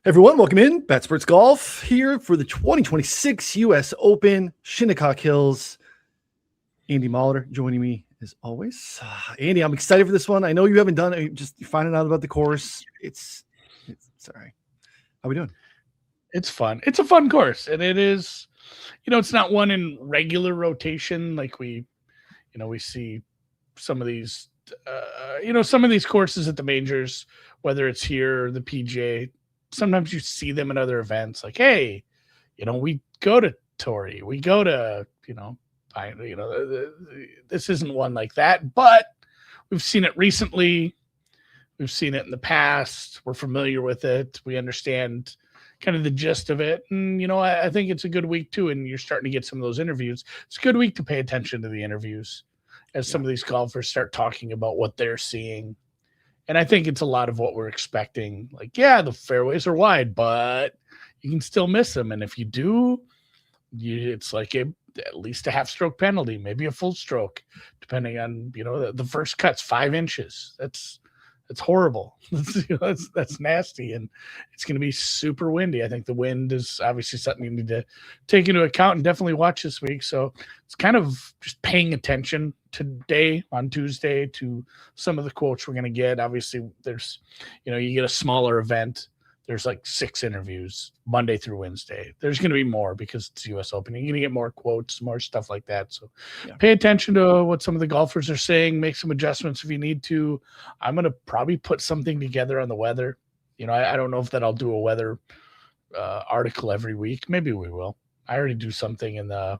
Everyone, welcome in. Betsperts Golf here for the 2026 US Open, Shinnecock Hills. Andy Molitor joining me as always. Andy, I'm excited for this one. I know you haven't done it. Just finding out about the course. It's sorry. How we doing? It's fun. It's a fun course, and it is. It's not one in regular rotation like we see some of these. Some of these courses at the majors, whether it's here or the PGA. Sometimes you see them in other events like, hey, we go to Tory, we go to, this isn't one like that, but we've seen it recently. We've seen it in the past. We're familiar with it. We understand kind of the gist of it. And, I think it's a good week too. And you're starting to get some of those interviews. It's a good week to pay attention to the interviews as some of these golfers start talking about what they're seeing. And I think it's a lot of what we're expecting. Like, yeah, the fairways are wide, but you can still miss them. And if you do, it's like at least a half stroke penalty, maybe a full stroke, depending on, the first cut's 5 inches. That's horrible. That's nasty. And it's going to be super windy. I think the wind is obviously something you need to take into account and definitely watch this week. So it's kind of just paying attention today on Tuesday to some of the quotes we're going to get. Obviously there's, you get a smaller event. There's like 6 interviews Monday through Wednesday. There's going to be more because it's US Open. You're going to get more quotes, more stuff like that. So pay attention to what some of the golfers are saying, make some adjustments if you need to. I'm going to probably put something together on the weather. I don't know if that I'll do a weather article every week. Maybe we will. I already do something in the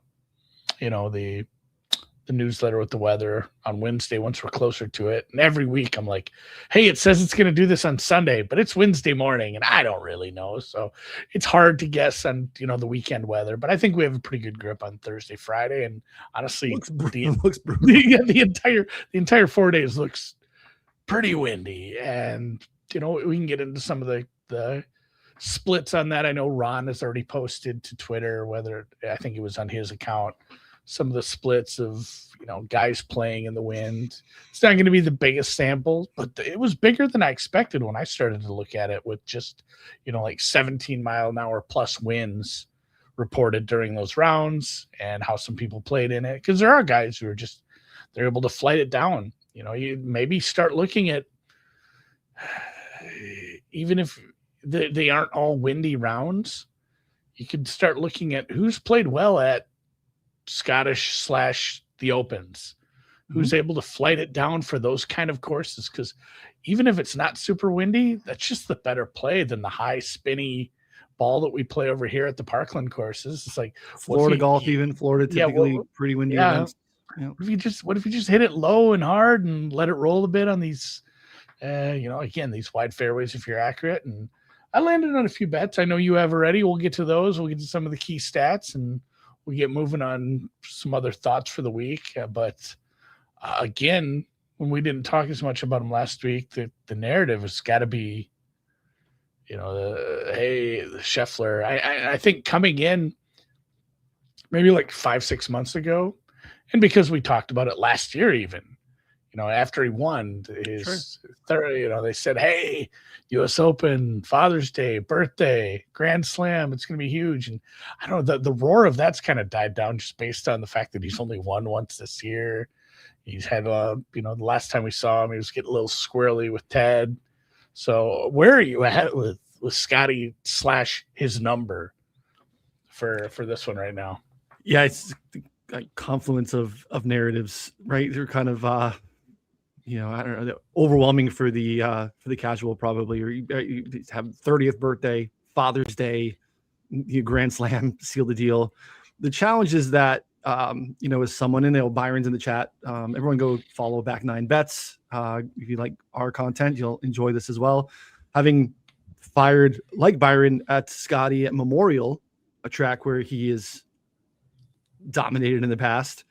newsletter with the weather on Wednesday once we're closer to it. And every week I'm like, hey, it says it's going to do this on Sunday, but it's Wednesday morning and I don't really know. So it's hard to guess on, the weekend weather, but I think we have a pretty good grip on Thursday, Friday. And honestly, the entire 4 days looks pretty windy. And, we can get into some of the splits on that. I know Ron has already posted to Twitter, I think it was on his account, some of the splits of, guys playing in the wind. It's not going to be the biggest sample, but it was bigger than I expected when I started to look at it with just, like 17 mile an hour plus winds reported during those rounds and how some people played in it. Cause there are guys who are they're able to flight it down. You maybe start looking at, even if they aren't all windy rounds, you could start looking at who's played well at Scottish / the Opens, who's able to flight it down for those kind of courses. Because even if it's not super windy, that's just the better play than the high spinny ball that we play over here at the Parkland courses. It's like Florida golf, even Florida, typically pretty windy events. Yeah. What if you just hit it low and hard and let it roll a bit on these, again, these wide fairways if you're accurate. And I landed on a few bets. I know you have already. We'll get to those. We'll get to some of the key stats and we get moving on some other thoughts for the week. But again, when we didn't talk as much about them last week, the narrative has got to be, the Scheffler. I think coming in maybe like 5-6 months ago, and because we talked about it last year even, after he won his third, they said, hey, US Open, Father's Day, birthday, Grand Slam, it's going to be huge. And I don't know, the roar of that's kind of died down just based on the fact that he's only won once this year. He's had, the last time we saw him, he was getting a little squirrely with Ted. So where are you at with Scottie / his number for this one right now? Yeah, it's a confluence of narratives, right? They're kind of, I don't know, overwhelming for the casual probably, or you have 30th birthday, Father's Day, Grand Slam, seal the deal. The challenge is that, as someone, and Byron's in the chat, everyone go follow Back Nine Bets. If you like our content, you'll enjoy this as well. Having fired like Byron at Scottie at Memorial, a track where he is dominated in the past.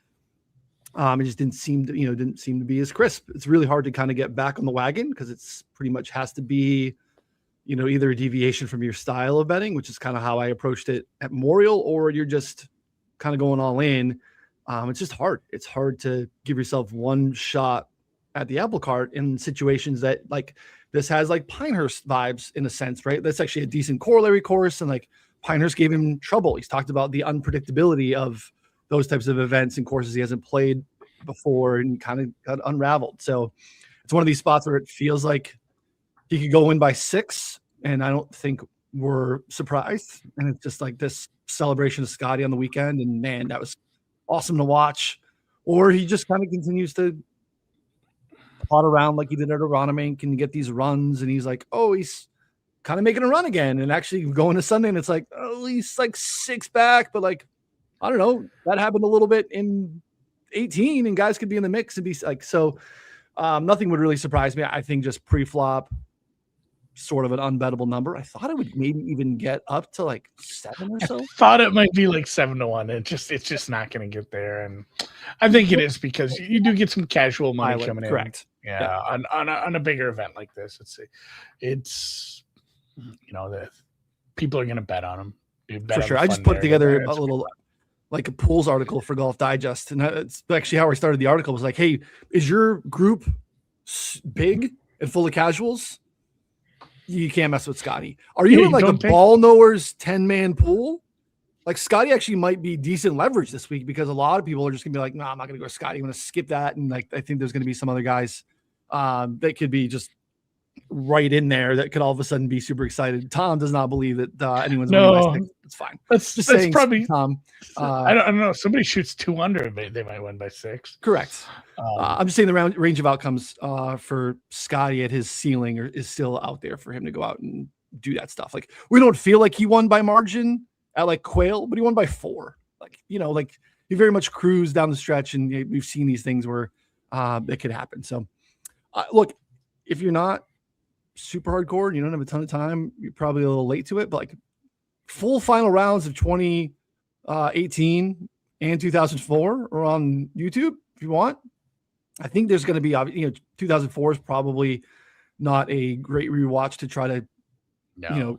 It just didn't seem to be as crisp. It's really hard to kind of get back on the wagon because it's pretty much has to be, either a deviation from your style of betting, which is kind of how I approached it at Memorial, or you're just kind of going all in. It's just hard. It's hard to give yourself one shot at the apple cart in situations that like this has like Pinehurst vibes in a sense, right? That's actually a decent corollary course. And like Pinehurst gave him trouble. He's talked about the unpredictability of those types of events and courses he hasn't played before and kind of got unraveled. So it's one of these spots where it feels like he could go in by 6, and I don't think we're surprised. And it's just like this celebration of Scottie on the weekend, and man, that was awesome to watch. Or he just kind of continues to plot around like he did at Aronimink and get these runs, and he's like, oh, he's kind of making a run again, and actually going to Sunday, and it's like, oh, he's like 6 back, but like, I don't know, that happened a little bit in 18, and guys could be in the mix and be like, so nothing would really surprise me. I think just pre-flop, sort of an unbettable number. I thought it would maybe even get up to like 7 or so. I thought it might be like 7-1. It's just not going to get there, and I think it is because you do get some casual money coming in. Correct. Yeah. On a bigger event like this, it's the people are going to bet on them. For sure. I just put together a little like a pools article for Golf Digest, and it's actually how I started the article. Was like, hey, is your group big and full of casuals? You can't mess with Scottie. Are you in like a ball knowers 10-man pool? Like Scottie actually might be decent leverage this week because a lot of people are just gonna be like, no, I'm not gonna go with Scottie. I'm gonna skip that. And like, I think there's gonna be some other guys that could be just right in there that could all of a sudden be super excited. Tom does not believe that anyone's no. It's fine. That's saying, probably Tom. I don't know. Somebody shoots 2 under, they might win by 6. Correct. I'm just saying the range of outcomes for Scottie at his ceiling is still out there for him to go out and do that stuff. Like we don't feel like he won by margin at like Quail, but he won by 4. Like like he very much cruised down the stretch, and we've seen these things where it could happen. So look, if you're not super hardcore and you don't have a ton of time, you're probably a little late to it, but like full final rounds of 2018 and 2004 are on YouTube if you want. I think there's going to be 2004 is probably not a great rewatch to try to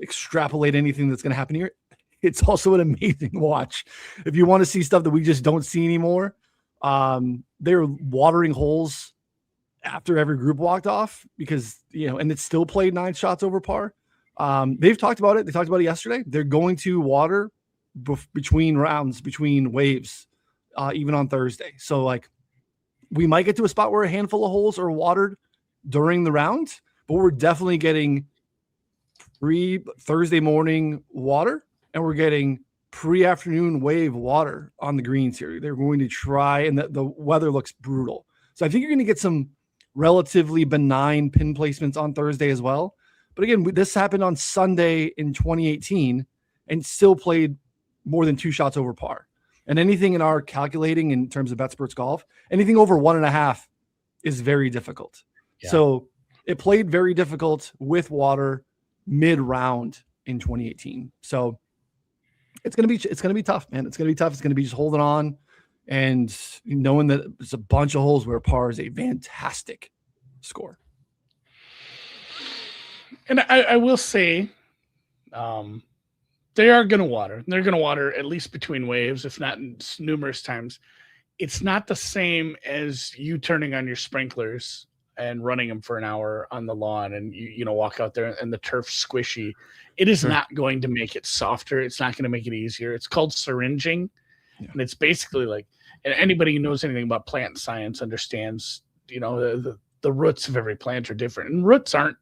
extrapolate anything that's going to happen here. It's also an amazing watch if you want to see stuff that we just don't see anymore. They're watering holes after every group walked off because, and it's still played 9 shots over par. They've talked about it. They talked about it yesterday. They're going to water between rounds, between waves, even on Thursday. So like we might get to a spot where a handful of holes are watered during the round, but we're definitely getting Thursday morning water, and we're getting pre-afternoon wave water on the greens here. They're going to try, and the weather looks brutal. So I think you're going to get some relatively benign pin placements on Thursday as well. But again, this happened on Sunday in 2018 and still played more than 2 shots over par. And anything in our calculating in terms of Betsperts Golf, anything over 1.5 is very difficult. Yeah. So it played very difficult with water mid-round in 2018. So it's going to be tough, man. It's going to be tough. It's going to be just holding on and knowing that there's a bunch of holes where par is a fantastic score. And I will say, they are going to water. They're going to water at least between waves, if not numerous times. It's not the same as you turning on your sprinklers and running them for an hour on the lawn, and you walk out there and the turf's squishy. It is not going to make it softer. It's not going to make it easier. It's called syringing, and it's basically like, and anybody who knows anything about plant science understands, the roots of every plant are different, and roots aren't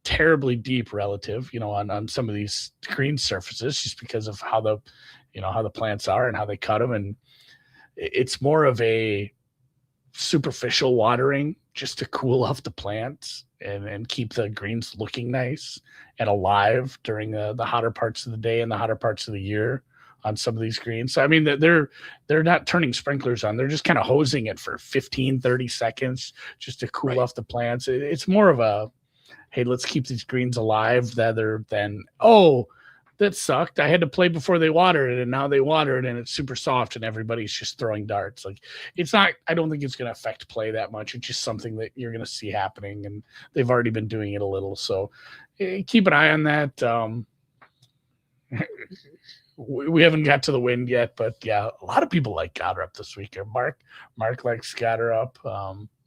terribly deep relative, on some of these green surfaces, just because of how the plants are and how they cut them. And it's more of a superficial watering just to cool off the plants and keep the greens looking nice and alive during the hotter parts of the day and the hotter parts of the year on some of these greens. So, I mean, they're not turning sprinklers on. They're just kind of hosing it for 15, 30 seconds just to cool off the plants. It's more of a, hey, let's keep these greens alive rather than, oh, that sucked. I had to play before they watered it, and now they watered and it's super soft and everybody's just throwing darts. Like, it's not, I don't think it's going to affect play that much. It's just something that you're going to see happening, and they've already been doing it a little. So keep an eye on that. We haven't got to the wind yet, but yeah, a lot of people like Goddard up this week. Mark likes Goddard up.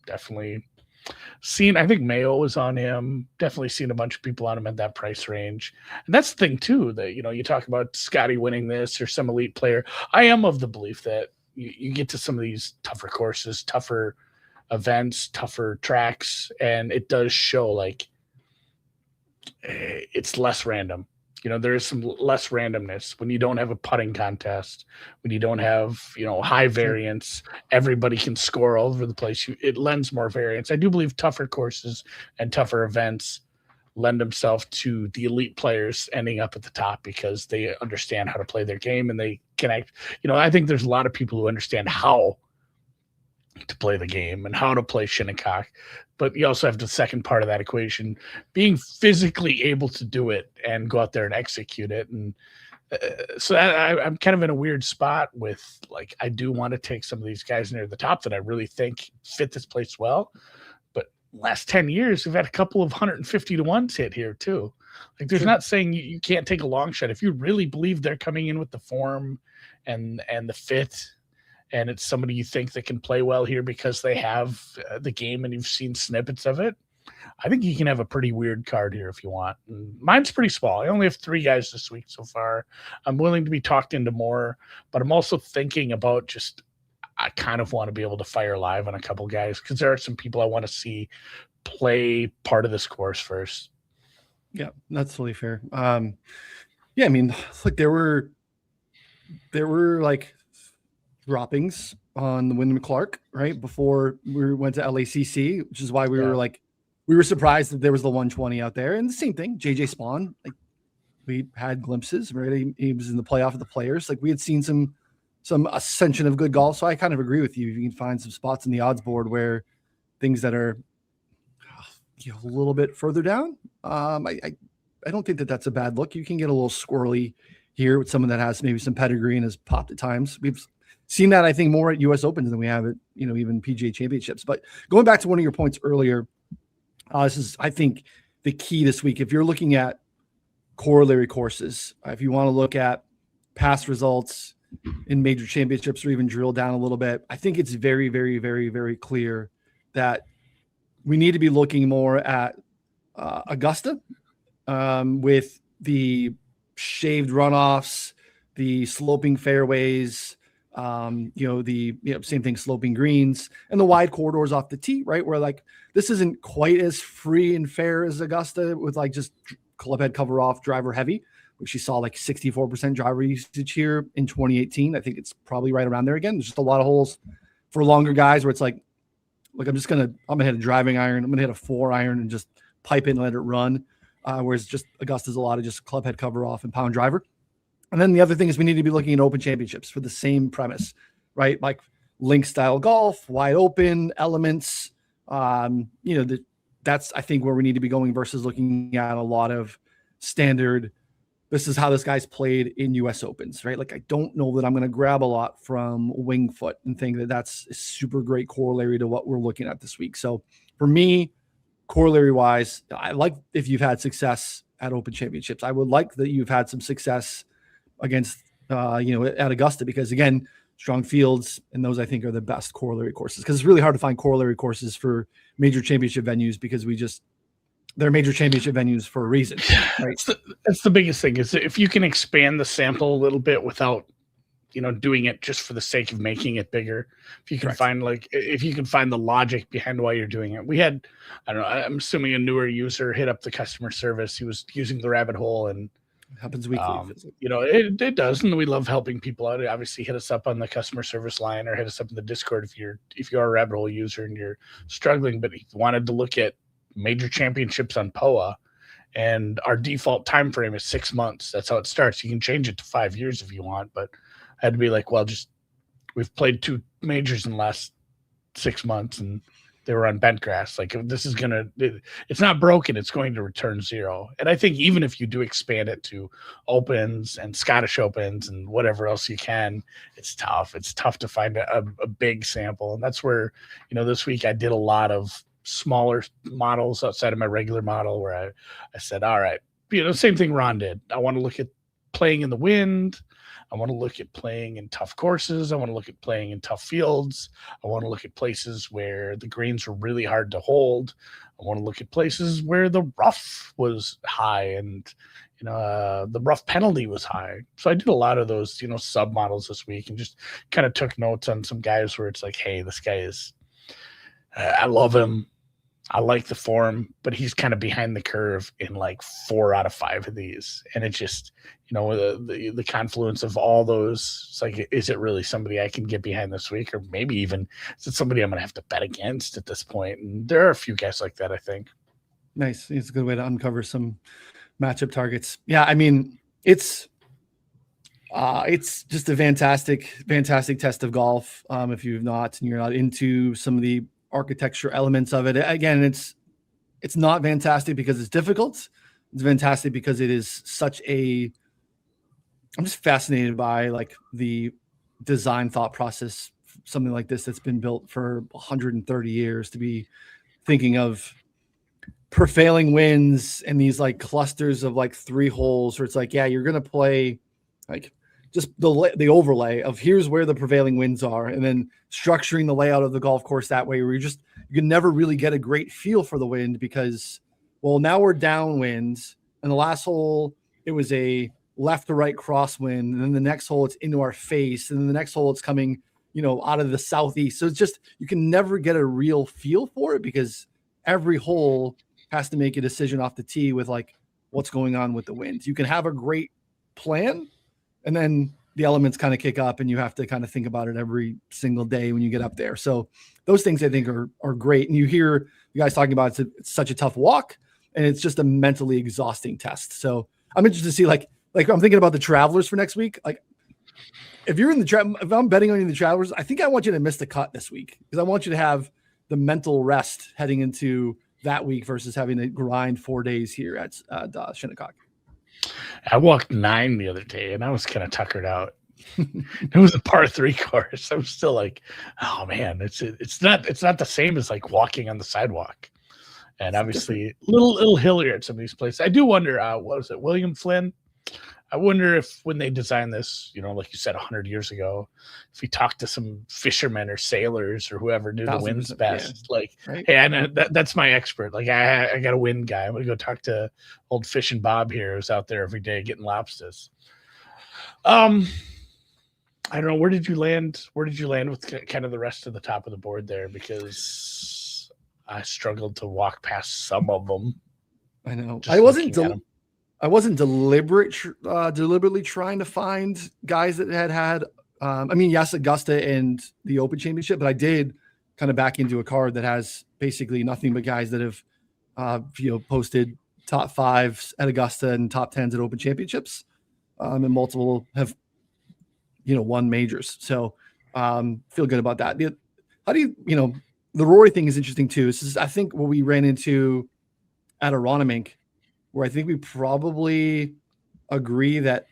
Definitely I think Mayo was on him. Definitely seen a bunch of people on him at that price range. And that's the thing too, that, you talk about Scottie winning this or some elite player. I am of the belief that you get to some of these tougher courses, tougher events, tougher tracks, and it does show like it's less random. There is some less randomness when you don't have a putting contest, when you don't have, high variance, everybody can score all over the place. It lends more variance. I do believe tougher courses and tougher events lend themselves to the elite players ending up at the top because they understand how to play their game and they connect. I think there's a lot of people who understand how to play the game and how to play Shinnecock. But you also have the second part of that equation, being physically able to do it and go out there and execute it. And so I'm kind of in a weird spot with, like, I do want to take some of these guys near the top that I really think fit this place well. But last 10 years, we've had a couple of 150 to 1s hit here too. Like, there's not saying you can't take a long shot. If you really believe they're coming in with the form and the fit, and it's somebody you think that can play well here because they have the game and you've seen snippets of it, I think you can have a pretty weird card here if you want. And mine's pretty small. I only have 3 guys this week so far. I'm willing to be talked into more, but I'm also thinking about I kind of want to be able to fire live on a couple guys because there are some people I want to see play part of this course first. Yeah, that's totally fair. Yeah, I mean, look, there were like droppings on the Wyndham Clark right before we went to LACC, which is why we were surprised that there was the 120 out there. And the same thing, JJ Spaun, like, we had glimpses, right? He was in the playoff of the players. Like, we had seen some ascension of good golf. So I kind of agree with you. You can find some spots in the odds board where things that are a little bit further down. I don't think that that's a bad look. You can get a little squirrely here with someone that has maybe some pedigree and has popped at times. We've seen that, I think, more at US Opens than we have at, even PGA Championships. But going back to one of your points earlier, this is, I think, the key this week. If you're looking at corollary courses, if you want to look at past results in major championships or even drill down a little bit, I think it's very, very, very, very clear that we need to be looking more at Augusta with the shaved runoffs, the sloping fairways, same thing, sloping greens, and the wide corridors off the tee, right? Where, like, this isn't quite as free and fair as Augusta with, like, just club head cover off, driver heavy, which you saw like 64% driver usage here in 2018. I think it's probably right around there again. There's just a lot of holes for longer guys where it's like, look, I'm gonna hit a driving iron. I'm gonna hit a 4-iron and just pipe it and let it run. Whereas just Augusta's a lot of just club head cover off and pound driver. And then the other thing is we need to be looking at open championships for the same premise, right? Like link style golf, wide open elements. That's, I think, where we need to be going versus looking at a lot of standard. This is how this guy's played in US Opens, right? Like, I don't know that I'm going to grab a lot from Winged Foot and think that that's a super great corollary to what we're looking at this week. So for me, corollary wise, I like if you've had success at Open Championships. I would like that you've had some success against, at Augusta, because again, strong fields, and those I think are the best corollary courses, because it's really hard to find corollary courses for major championship venues because they're major championship venues for a reason. Right? That's the biggest thing, is if you can expand the sample a little bit without, doing it just for the sake of making it bigger. If you can find the logic behind why you're doing it. We had, I don't know, I'm assuming a newer user hit up the customer service. He was using the rabbit hole, and it happens weekly. It does, and we love helping people out. Obviously, hit us up on the customer service line or hit us up in the Discord if you're a rabbit hole user and you're struggling, but he wanted to look at major championships on POA, and our default time frame is 6 months. That's how it starts. You can change it to 5 years if you want, but I had to be like, well, we've played 2 majors in the last 6 months and they were on bent grass. Like, this is it's not broken, it's going to return 0. And I think even if you do expand it to Opens and Scottish Opens and whatever else you can, it's tough. It's tough to find a big sample. And that's where, this week I did a lot of smaller models outside of my regular model where I said, all right, same thing Ron did. I want to look at playing in the wind. I want to look at playing in tough courses. I want to look at playing in tough fields. I want to look at places where the greens are really hard to hold. I want to look at places where the rough was high and, the rough penalty was high. So I did a lot of those, sub models this week and just kind of took notes on some guys where it's like, hey, this guy is, I love him. I like the form, but he's kind of behind the curve in like 4 out of 5 of these. And it just, the confluence of all those, it's like, is it really somebody I can get behind this week? Or maybe even is it somebody I'm going to have to bet against at this point? And there are a few guys like that, I think. Nice. It's a good way to uncover some matchup targets. Yeah. I mean, it's just a fantastic test of golf. If you're not into some of the architecture elements of it, again, it's not fantastic because it's difficult. It's fantastic because it is I'm just fascinated by like the design thought process, something like this that's been built for 130 years to be thinking of prevailing winds and these like clusters of like 3 holes where it's like, yeah, you're going to play like just the overlay of here's where the prevailing winds are, and then structuring the layout of the golf course that way where you can never really get a great feel for the wind because, well, now we're downwind, and the last hole, it was a left to right crosswind, and then the next hole, it's into our face, and then the next hole, it's coming, out of the southeast. So it's just, you can never get a real feel for it because every hole has to make a decision off the tee with like what's going on with the wind. You can have a great plan, and then the elements kind of kick up and you have to kind of think about it every single day when you get up there. So those things I think are great. And you hear you guys talking about it's such a tough walk and it's just a mentally exhausting test. So I'm interested to see like I'm thinking about the Travelers for next week. Like if you're in if I'm betting on you in the Travelers, I think I want you to miss the cut this week because I want you to have the mental rest heading into that week versus having to grind 4 days here at Shinnecock. I walked 9 the other day and I was kind of tuckered out. It was a par 3 course. I was still like, oh man, it's not the same as like walking on the sidewalk. And obviously little hillier at some of these places. I do wonder, what was it, William Flynn? I wonder if when they designed this, like you said, 100 years ago, if he talked to some fishermen or sailors or whoever knew the winds best, like, right? Hey, I know that's my expert. Like, I got a wind guy. I'm going to go talk to old Fishing Bob here who's out there every day getting lobsters. I don't know. Where did you land? With kind of the rest of the top of the board there? Because I struggled to walk past some of them. I know. I wasn't deliberately trying to find guys that had yes, Augusta and the Open Championship, but I did kind of back into a card that has basically nothing but guys that have, posted top 5s at Augusta and top 10s at Open Championships, and multiple have, won majors. So feel good about that. How do you, the Rory thing is interesting too. This is, I think, what we ran into at Aronimink, where I think we probably agree that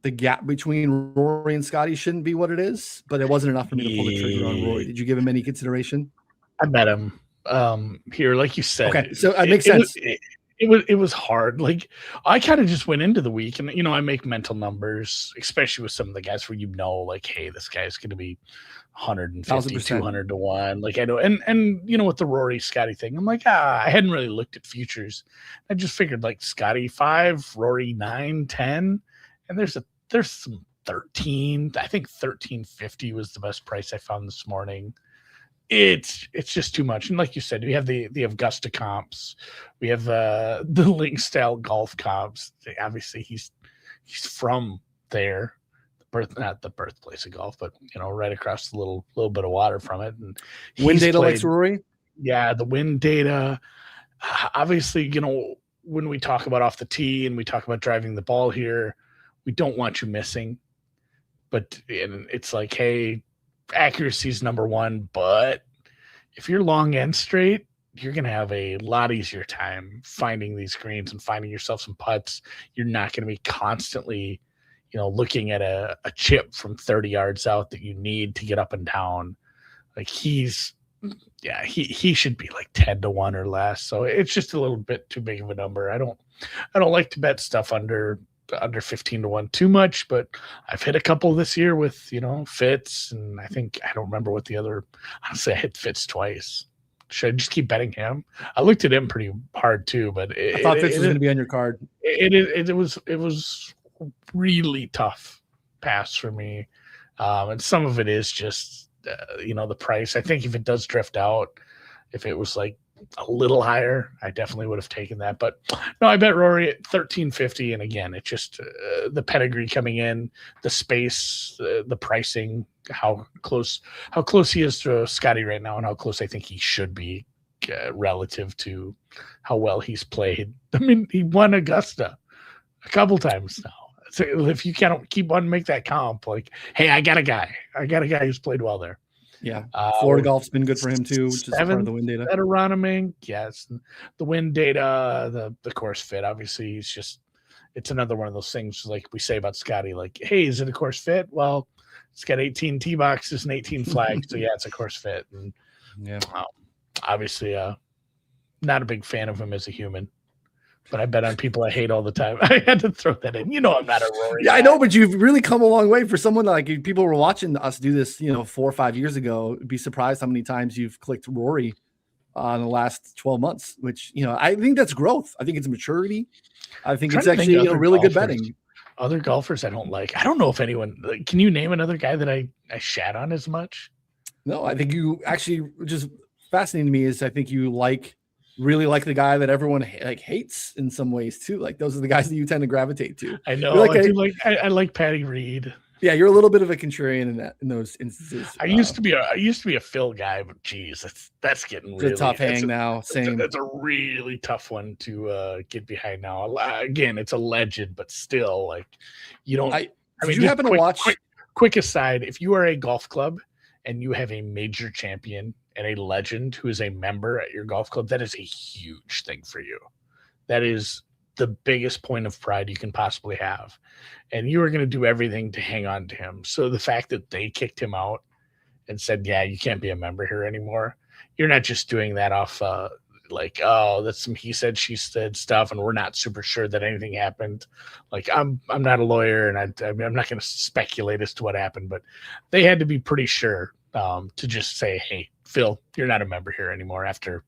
the gap between Rory and Scottie shouldn't be what it is, but it wasn't enough for me to pull the trigger on Rory. Did you give him any consideration? I met him here, like you said. Okay, so it makes sense. It was hard. Like I kind of just went into the week and I make mental numbers, especially with some of the guys where like, hey, this guy's going to be 150, 200 to 1. Like I know, and with the Rory Scottie thing, I'm like, I hadn't really looked at futures. I just figured like Scottie 5, Rory 9, 10, and there's some 13. I think 1350 was the best price I found this morning. It's just too much. And like you said, we have the Augusta comps, we have the link style golf comps. Obviously he's from there, not the birthplace of golf, but right across the little bit of water from it. And wind data likes Rory. Yeah, the wind data. Obviously, when we talk about off the tee and we talk about driving the ball here, we don't want you missing. But it's like, hey, accuracy is number 1, but if you're long and straight, you're going to have a lot easier time finding these greens and finding yourself some putts. You're not going to be constantly, looking at a chip from 30 yards out that you need to get up and down. Like he should be like 10 to 1 or less. So it's just a little bit too big of a number. I don't like to bet stuff under under 15-1 too much, but I've hit a couple this year with, Fitz, and I don't remember what the other, honestly, I hit Fitz twice. Should I just keep betting him? I looked at him pretty hard too, but I thought Fitz was going to be on your card. It was really tough pass for me. And some of it is just, the price. I think if it does drift out, if it was like a little higher, I definitely would have taken that. But no, I bet Rory at 1350. And again, it's just the pedigree coming in, the space, the pricing, how close he is to Scottie right now, and how close I think he should be relative to how well he's played. I mean, he won Augusta a couple times now. So if you can't keep on make that comp, like, hey, I got a guy who's played well there. Yeah, Florida golf's been good for him too, which is part of the win data. Aronimink, yes, the win data, the course fit. Obviously, it's another one of those things like we say about Scottie. Like, hey, is it a course fit? Well, it's got 18 tee boxes and 18 flags, so yeah, it's a course fit. And yeah, obviously, not a big fan of him as a human. But I bet on people I hate all the time. I had to throw that in. I'm not a Rory. Yeah, I know, but you've really come a long way for someone like if people were watching us do this, 4 or 5 years ago. Be surprised how many times you've clicked Rory in the last 12 months, which, I think that's growth. I think it's maturity. I think it's actually really good betting. Other golfers I don't like. I don't know if anyone, can you name another guy that I shat on as much? No, I think you actually, just fascinating to me is I think you really like the guy that everyone hates in some ways too. Like those are the guys that you tend to gravitate to. I know. I like Patty Reed. Yeah, you're a little bit of a contrarian in those instances. I used to be a Phil guy, but geez, that's getting really tough hang now. Same. That's a really tough one to get behind now. Again, it's a legend, but still, like you don't. Did you happen to watch? Quick aside: if you are a golf club and you have a major champion and a legend who is a member at your golf club, that is a huge thing for you. That is the biggest point of pride you can possibly have. And you are going to do everything to hang on to him. So the fact that they kicked him out and said, yeah, you can't be a member here anymore. You're not just doing that off that's some he said, she said stuff. And we're not super sure that anything happened. Like I'm not a lawyer and I'm not going to speculate as to what happened, but they had to be pretty sure to just say, hey, Phil, you're not a member here anymore after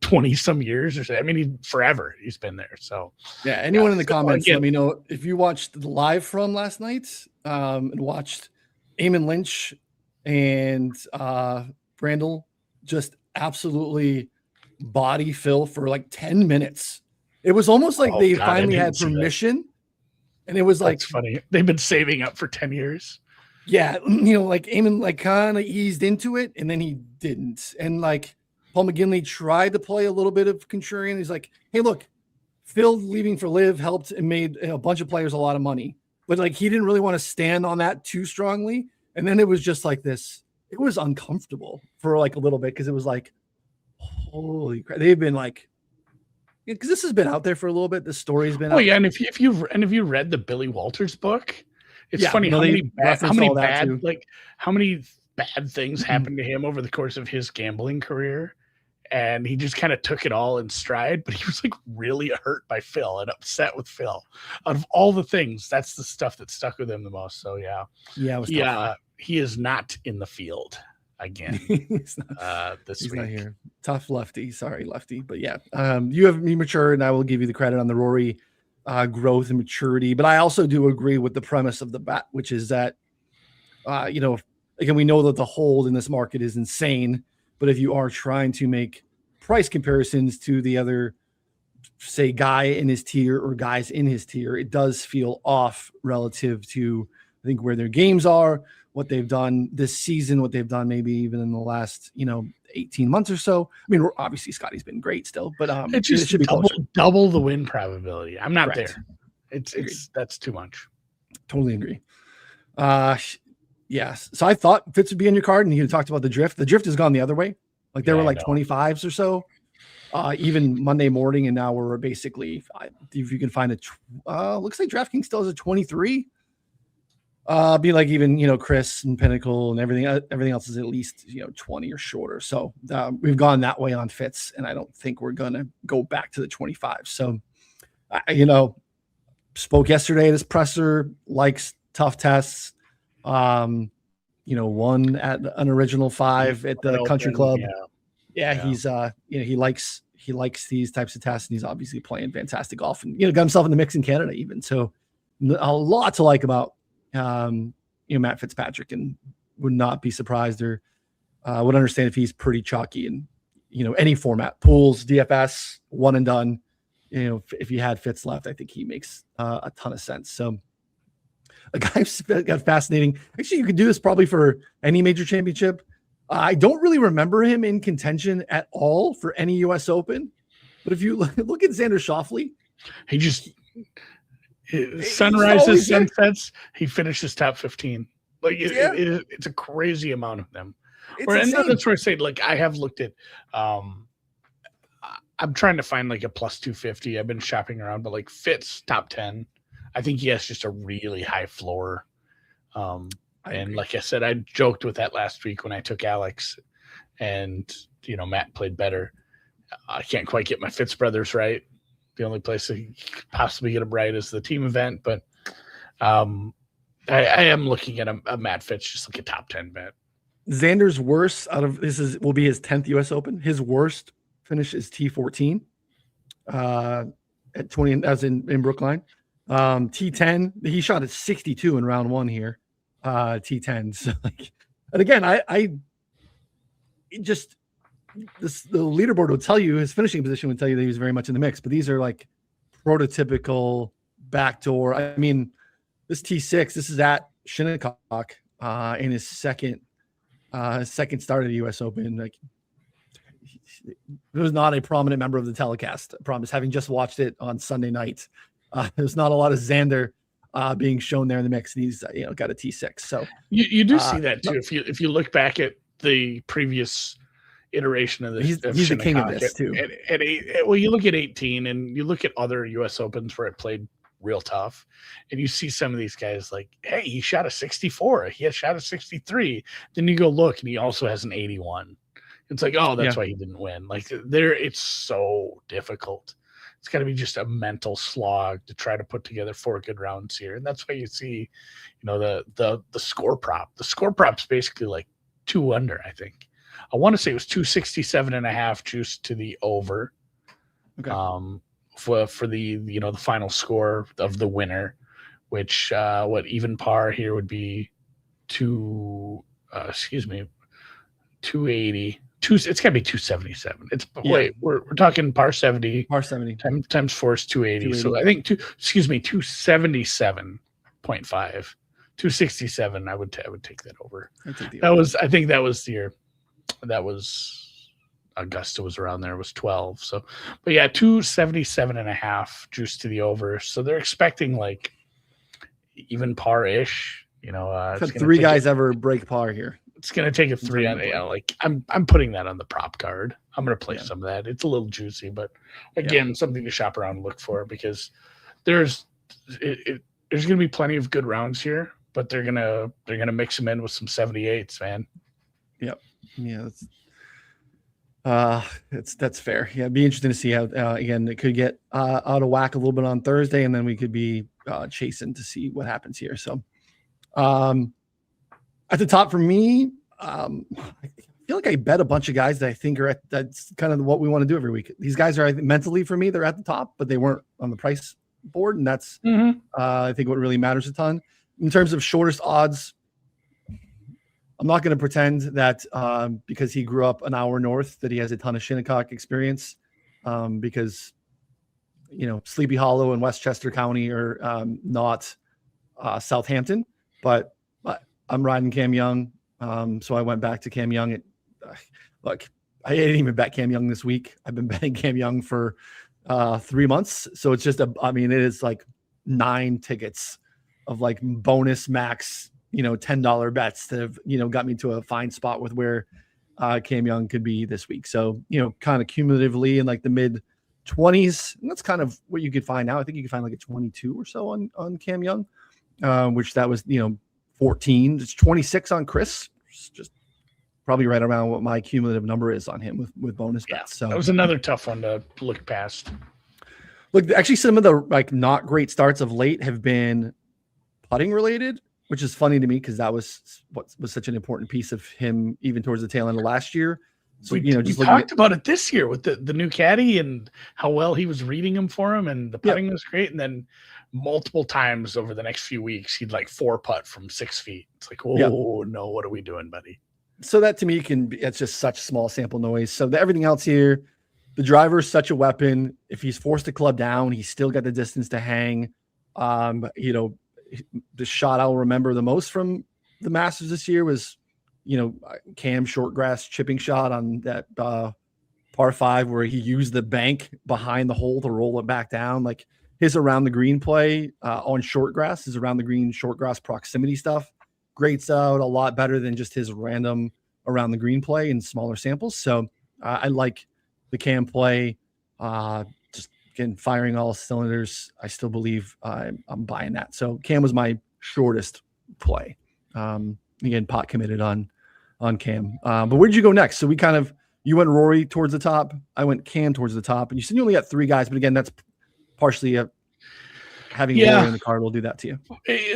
20 some years or so. I mean, forever he's been there. So yeah, anyone in the comments, let me know if you watched the live from last night and watched Eamon Lynch and Brandel just absolutely body Phil for like 10 minutes. It was almost like they finally had permission. And it was like, that's funny. They've been saving up for 10 years. Yeah, like Eamon kind of eased into it, and then he didn't. And like Paul McGinley tried to play a little bit of contrarian. He's like, "Hey, look, Phil leaving for Live helped and made a bunch of players a lot of money, but like he didn't really want to stand on that too strongly." And then it was just like this. It was uncomfortable for like a little bit because it was like, holy crap! They've been like, because this has been out there for a little bit. The story's been. Oh yeah, and if you read the Billy Walters book. It's funny how many bad things happened to him over the course of his gambling career. And he just kind of took it all in stride, but he was like really hurt by Phil and upset with Phil. Out of all the things, that's the stuff that stuck with him the most. So yeah, he is not in the field again. He's week. Not here. Tough lefty. Sorry, lefty. But yeah, you have me mature, and I will give you the credit on the Rory growth and maturity. But I also do agree with the premise of the bet, which is that, again, we know that the hold in this market is insane. But if you are trying to make price comparisons to the other, say, guy in his tier or guys in his tier, it does feel off relative to, I think, where their games are, what they've done this season, what they've done maybe even in the last, 18 months or so. I mean, obviously Scottie's been great still, but it should be double the win probability. I'm not Correct. there. That's too much. Totally agree. Yes. So I thought Fitz would be on your card, and you talked about the drift. The drift has gone the other way. Like there were like 25s or so, even Monday morning, and now we're basically, if you can find looks like DraftKings still has a 23. Be like even Chris and Pinnacle and everything else is at least 20 or shorter. So we've gone that way on Fitz, and I don't think we're gonna go back to the 25. So spoke yesterday at his presser, likes tough tests. Won at an original 5 at the country club. Yeah. He's he likes these types of tests, and he's obviously playing fantastic golf, and got himself in the mix in Canada even. So a lot to like about Matt Fitzpatrick, and would not be surprised or would understand if he's pretty chalky in any format, pools, DFS, one and done. If you had Fitz left, I think he makes a ton of sense. So a guy's got fascinating. Actually, you could do this probably for any major championship. I don't really remember him in contention at all for any U.S. Open. But if you look at Xander Schauffele, he just sunrises, sunsets. He finishes top 15. Like it's a crazy amount of them. And that's where I say, like, I have looked at. I'm trying to find like a plus 250. I've been shopping around, but like Fitz top 10. I think he has just a really high floor. And like I said, I joked with that last week when I took Alex, and Matt played better. I can't quite get my Fitz brothers right. The only place I could possibly get them right is the team event, but I am looking at a Matt Fitz, just like a top 10 bet. Xander's worst will be his 10th U.S. Open. His worst finish is T14 at 20 as in Brookline. T10, he shot at 62 in round 1 here. T10. So and again, the leaderboard will tell you, his finishing position would tell you that he was very much in the mix, but these are like prototypical backdoor. I mean, this T6, this is at Shinnecock in his second start of the U.S. Open. Like, he was not a prominent member of the telecast. I promise, having just watched it on Sunday night. There's not a lot of Xander being shown there in the mix. And he's got a T6. So you do see that too. If you look back at the previous iteration of this, he's the king of this too. Well, you look at 18, and you look at other U.S. Opens where it played real tough, and you see some of these guys like, hey, he shot a 64, he has shot a 63. Then you go look, and he also has an 81. It's like, oh, that's why he didn't win. Like it's so difficult. It's got to be just a mental slog to try to put together 4 good rounds here. And that's why you see, the score prop. The score prop's basically like 2 under, I think. I want to say it was 267.5 juice to the over. Okay. For the the final score of the winner, which what even par here would be 280. It's got to be 277. We're talking par 70. Par 70 times 4 is 280. So I think 277.5. 267. I would take that over. I think that was Augusta was around there. It was 12. So, but yeah, 277.5 juice to the over. So they're expecting like even par-ish. Except 3 guys ever break par here. It's going to take a 3 on like I'm putting that on the prop card. I'm going to play some of that. It's a little juicy, but again, something to shop around and look for, because there's going to be plenty of good rounds here, but they're going to mix them in with some 78s, man. Yep. Yeah. That's fair. Yeah. It'd be interesting to see how, again, it could get out of whack a little bit on Thursday, and then we could be chasing to see what happens here. So, at the top for me, I feel like I bet a bunch of guys that I think that's kind of what we want to do every week. These guys are, I think, mentally for me, they're at the top, but they weren't on the price board. And that's, I think, what really matters a ton. In terms of shortest odds, I'm not going to pretend that because he grew up an hour north that he has a ton of Shinnecock experience, because, Sleepy Hollow and Westchester County are not Southampton, but I'm riding Cam Young. So I went back to Cam Young. Look, I didn't even bet Cam Young this week. I've been betting Cam Young for 3 months. So it's just it is like 9 tickets of like bonus max, $10 bets that have, got me to a fine spot with where Cam Young could be this week. So, kind of cumulatively in like the mid 20s, and that's kind of what you could find now. I think you could find like a 22 or so on Cam Young, which that was, 14. It's 26 on Chris. It's just probably right around what my cumulative number is on him with bonus bets. So that was another tough one to look past. Look, actually, some of the like not great starts of late have been putting related, which is funny to me because that was what was such an important piece of him even towards the tail end of last year. So, we just talked about it this year with the new caddy and how well he was reading him for him, and the putting was great. And then multiple times over the next few weeks, he'd like 4-putt from 6 feet. It's like, oh no, what are we doing, buddy? So that to me it's just such small sample noise. So everything else here, the driver is such a weapon. If he's forced to club down, he's still got the distance to hang. The shot I'll remember the most from the Masters this year was, Cam Shortgrass chipping shot on that par 5 where he used the bank behind the hole to roll it back down. Like his around the green play on Shortgrass, his around the green Shortgrass proximity stuff grates out a lot better than just his random around the green play in smaller samples. So I like the Cam play. Just again, firing all cylinders. I still believe I'm buying that. So Cam was my shortest play. Again, pot committed on Cam. But where did you go next? So you went Rory towards the top. I went Cam towards the top, and you said you only got 3 guys. But again, that's partially having Rory in the card will do that to you.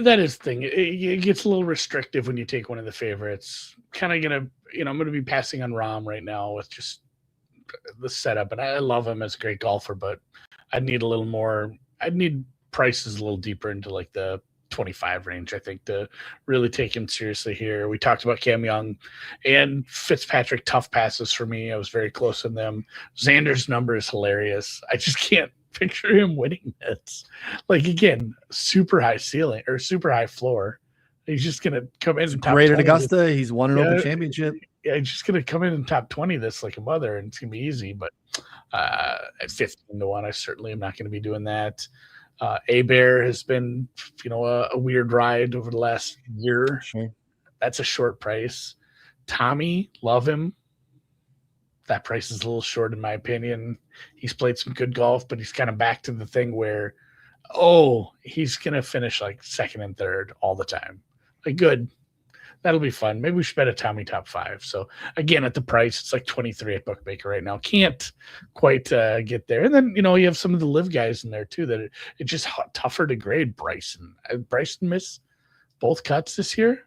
That is the thing. It gets a little restrictive when you take one of the favorites. Kind of gonna, I'm gonna be passing on Rahm right now with just the setup, and I love him as a great golfer, but I'd need a little more. I'd need prices a little deeper into like the 25 range, I think, to really take him seriously here. We talked about Cam Young and Fitzpatrick, tough passes for me. I was very close in them. Xander's number is hilarious. I just can't picture him winning this. Like, again, super high ceiling or super high floor. He's just going to come in. Great at Augusta. He's won an Open Championship. Yeah, he's just going to come in and top 20 this like a mother, and it's going to be easy. But at 15 to 1, I certainly am not going to be doing that. A-Bear has been, a weird ride over the last year. Sure. That's a short price. Tommy, love him. That price is a little short in my opinion. He's played some good golf, but he's kind of back to the thing where, he's going to finish like second and third all the time. Like, good. That'll be fun. Maybe we should bet a Tommy top 5. So again, at the price, it's like 23 at Bookmaker right now. Can't quite get there. And then, you have some of the live guys in there too, that it's just tougher to grade. Bryson missed both cuts this year.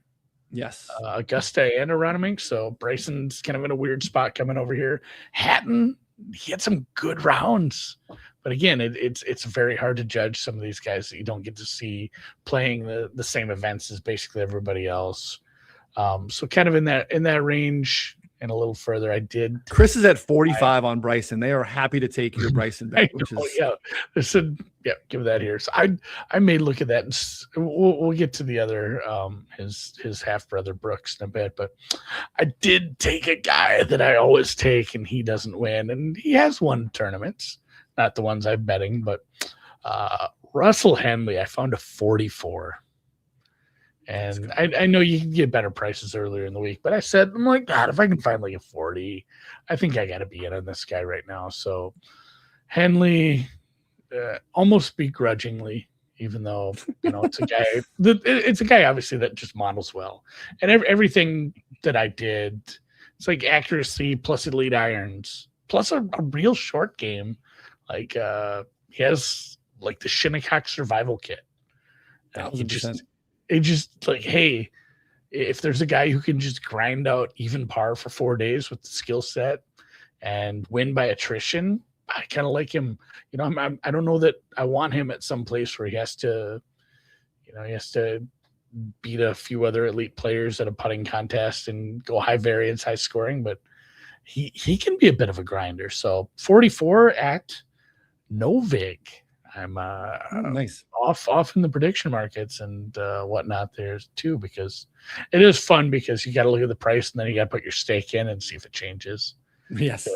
Yes. Augusta and Aronimink. So Bryson's kind of in a weird spot coming over here. Hatton, he had some good rounds. But again, it's very hard to judge some of these guys that you don't get to see playing the same events as basically everybody else. So kind of in that range and a little further. Chris is at 45 on Bryson. They are happy to take your Bryson bet. Give that here. So I may look at that, and we'll get to the other his half brother Brooks in a bit. But I did take a guy that I always take, and he doesn't win, and he has won tournaments, not the ones I'm betting, but Russell Henley. I found a 44. And I know you can get better prices earlier in the week, but I'm like, God, if I can find like a 40, I think I got to be in on this guy right now. So Henley, almost begrudgingly, even though, it's a guy, it's a guy obviously that just models well. And everything that I did, it's like accuracy plus elite irons, plus a real short game. Like he has like the Shinnecock survival kit. It just like, hey, if there's a guy who can just grind out even par for 4 days with the skill set and win by attrition, I kind of like him. I don't know that I want him at some place where he has to beat a few other elite players at a putting contest and go high variance, high scoring, but he can be a bit of a grinder. So 44 at Novig. I'm nice off in the prediction markets and whatnot there too, because it is fun because you got to look at the price and then you got to put your stake in and see if it changes. Yes,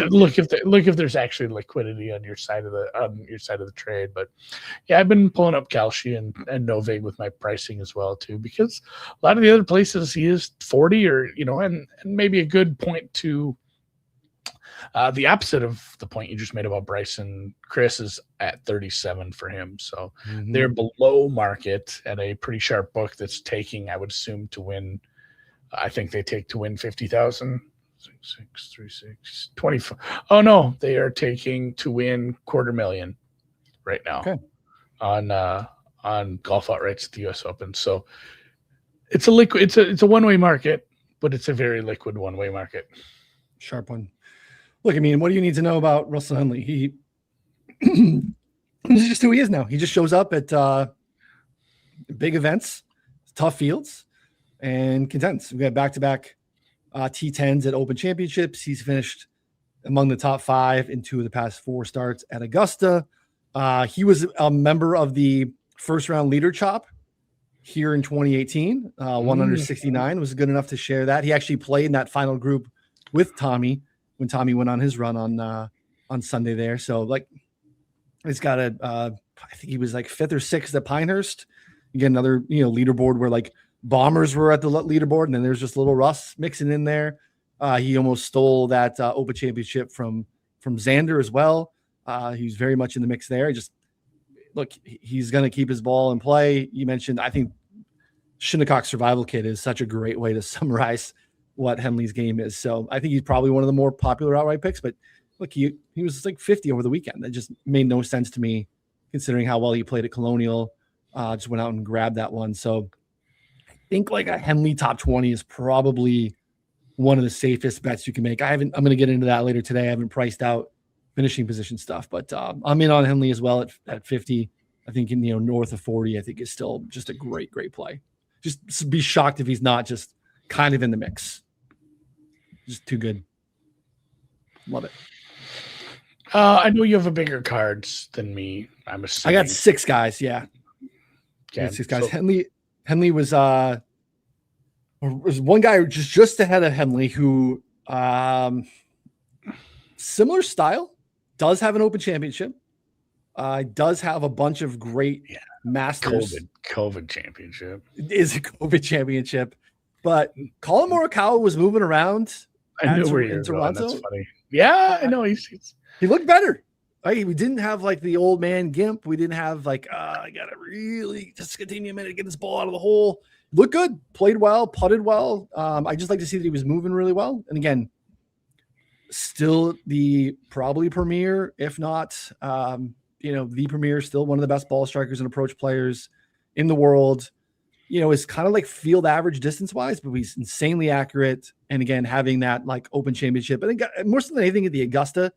look if there's actually liquidity on your side of the trade. But yeah, I've been pulling up Kalshi and Novig with my pricing as well too, because a lot of the other places he is 40 or and maybe a good point to. The opposite of the point you just made about Bryson, Chris is at 37 for him. So they're below market at a pretty sharp book that's taking, I would assume, to win. I think they take to win 50,000. 6, 3, 6, 25. Oh, no, they are taking to win $250,000. right now Okay. on golf outrights at the U.S. Open. So it's a liquid. It's a one-way market, but it's a very liquid one-way market. Sharp one. Look, I mean, what do you need to know about Russell Henley? He's just who he is now. He just shows up at big events, tough fields, and contends. We got back-to-back T10s at Open Championships. He's finished among the top 5 in 2 of the past 4 starts at Augusta. He was a member of the first-round leader chop here in 2018. 169 was good enough to share that. He actually played in that final group with Tommy when Tommy went on his run on Sunday there. So like, he's got I think he was like 5th or 6th at Pinehurst. You get another, leaderboard where like bombers were at the leaderboard, and then there's just little Russ mixing in there. He almost stole that Open Championship from Xander as well. He's very much in the mix there. Look, he's going to keep his ball in play. You mentioned, I think Shinnecock Survival Kit is such a great way to summarize what Henley's game is. So I think he's probably one of the more popular outright picks, but look, he was like 50 over the weekend. That just made no sense to me considering how well he played at Colonial. Just went out and grabbed that one. So I think like a Henley top 20 is probably one of the safest bets you can make. I'm going to get into that later today. I haven't priced out finishing position stuff, but I'm in on Henley as well at 50. I think north of 40, I think is still just a great play. Just be shocked if he's not just kind of in the mix. Just too good. Love it. I know you have a bigger cards than me. I'm assuming. I got 6 guys. Yeah. Okay. 6 guys. So, Henley was one guy just ahead of Henley who similar style, does have an Open Championship, does have a bunch of great Masters. COVID championship. It is a COVID championship, but Colin Morikawa was moving around. I knew where you were going. That's funny. Yeah, I know. He looked better. Right? We didn't have like the old man gimp. We didn't have like, I got to really just continue a minute to get this ball out of the hole. Looked good, played well, putted well. I just like to see that he was moving really well. And again, still the probably premier, if not, the premier, still one of the best ball strikers and approach players in the world. Is kind of like field average distance wise, but he's insanely accurate. And again, having that like Open Championship, I think more so than anything at the Augusta,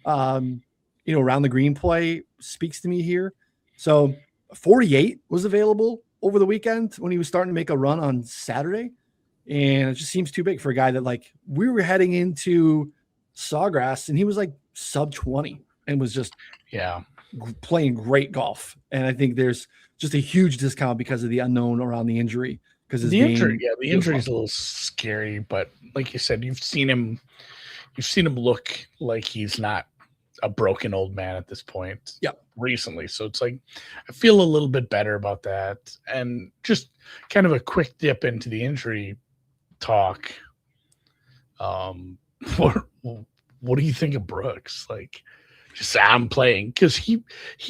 around the green play speaks to me here. So 48 was available over the weekend when he was starting to make a run on Saturday. And it just seems too big for a guy that like we were heading into Sawgrass and he was like sub 20 and was just playing great golf. And I think there's just a huge discount because of the unknown around the injury. Because the injury is a little scary, but like you said, you've seen him look like he's not a broken old man at this point. Recently. So it's like, I feel a little bit better about that. And just kind of a quick dip into the injury talk. What do you think of Brooks? Like, just I'm playing, because he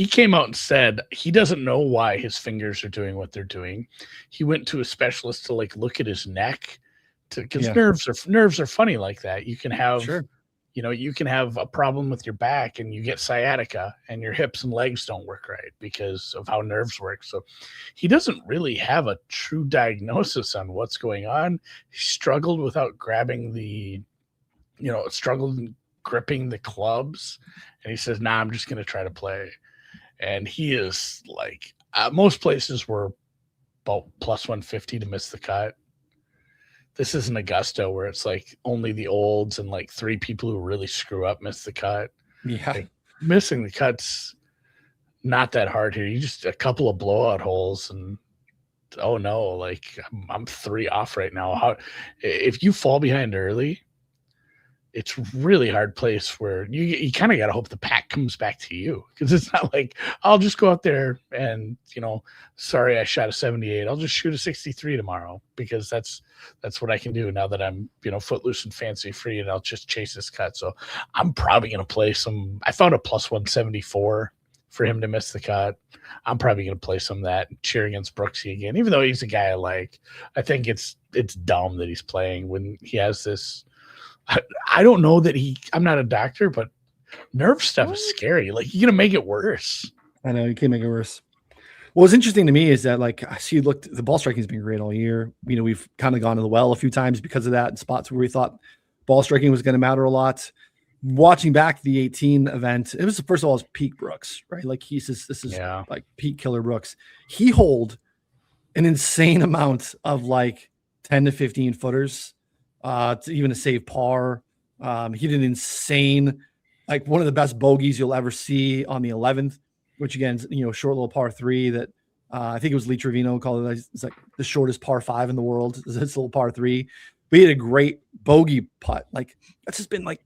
came out and said he doesn't know why his fingers are doing what they're doing. He went to a specialist to like look at his neck, because nerves are funny like that. You can have you can have a problem with your back and you get sciatica and your hips and legs don't work right because of how nerves work. So he doesn't really have a true diagnosis on what's going on. He struggled without grabbing struggled gripping the clubs. And he says, I'm just going to try to play. And he is like, most places were about plus 150 to miss the cut. This isn't Augusta where it's like only the olds and like 3 people who really screw up miss the cut. Yeah. Like, missing the cut's not that hard here. You just a couple of blowout holes and oh no, like I'm 3 off right now. If you fall behind early, it's really hard place where you kind of got to hope the pack comes back to you, because it's not like I'll just go out there and, sorry, I shot a 78. I'll just shoot a 63 tomorrow, because that's what I can do now that I'm, footloose and fancy free, and I'll just chase this cut. So I'm probably going to play some. I found a plus 174 for him to miss the cut. I'm probably going to play some of that and cheer against Brooksy again, even though he's a guy I like. I think it's dumb that he's playing when he has this. I don't know that I'm not a doctor, but nerve stuff is scary. Like, you're going to make it worse. I know you can't make it worse. What's interesting to me is that, like, I see the ball striking has been great all year. You know, we've kind of gone to the well a few times because of that in spots where we thought ball striking was going to matter a lot. Watching back the 18 event, it was, first of all, it's peak Brooks, right? Like this is like peak killer Brooks. He holed an insane amount of like 10 to 15 footers, to even a save par. He did an insane, like one of the best bogeys you'll ever see on the 11th, which again, you know, short little par 3 that I think it was Lee Trevino called it. It's like the shortest par 5 in the world. It's this little par 3. But he had a great bogey putt. Like that's just been like